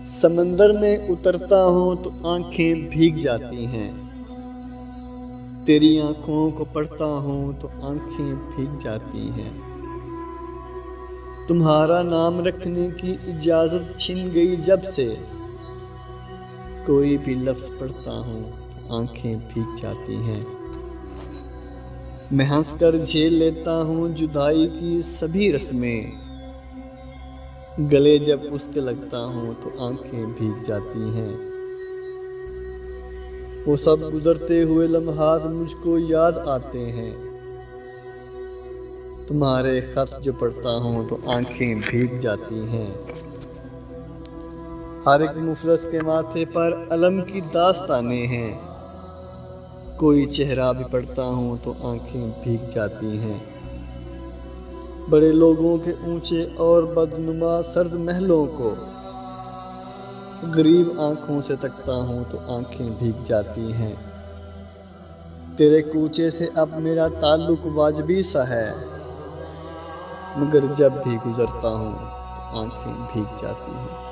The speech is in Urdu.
سمندر میں اترتا ہوں تو آنکھیں بھیگ جاتی ہیں، تیری آنکھوں کو پڑھتا ہوں تو آنکھیں بھیگ جاتی ہیں۔ تمہارا نام رکھنے کی اجازت چھن گئی جب سے، کوئی بھی لفظ پڑھتا ہوں تو آنکھیں بھیگ جاتی ہیں۔ میں ہنس کر جھیل لیتا ہوں جدائی کی سبھی رسمیں، گلے جب اس کے لگتا ہوں تو آنکھیں بھیگ جاتی ہیں۔ وہ سب گزرتے ہوئے لمحات مجھ کو یاد آتے ہیں، تمہارے خط جو پڑھتا ہوں تو آنکھیں بھیگ جاتی ہیں۔ ہر ایک مفلس کے ماتھے پر علم کی داستانیں ہیں، کوئی چہرہ بھی پڑھتا ہوں تو آنکھیں بھیگ جاتی ہیں۔ بڑے لوگوں کے اونچے اور بدنما سرد محلوں کو غریب آنکھوں سے تکتا ہوں تو آنکھیں بھیگ جاتی ہیں۔ تیرے کوچے سے اب میرا تعلق واجبی سا ہے، مگر جب بھی گزرتا ہوں تو آنکھیں بھیگ جاتی ہیں۔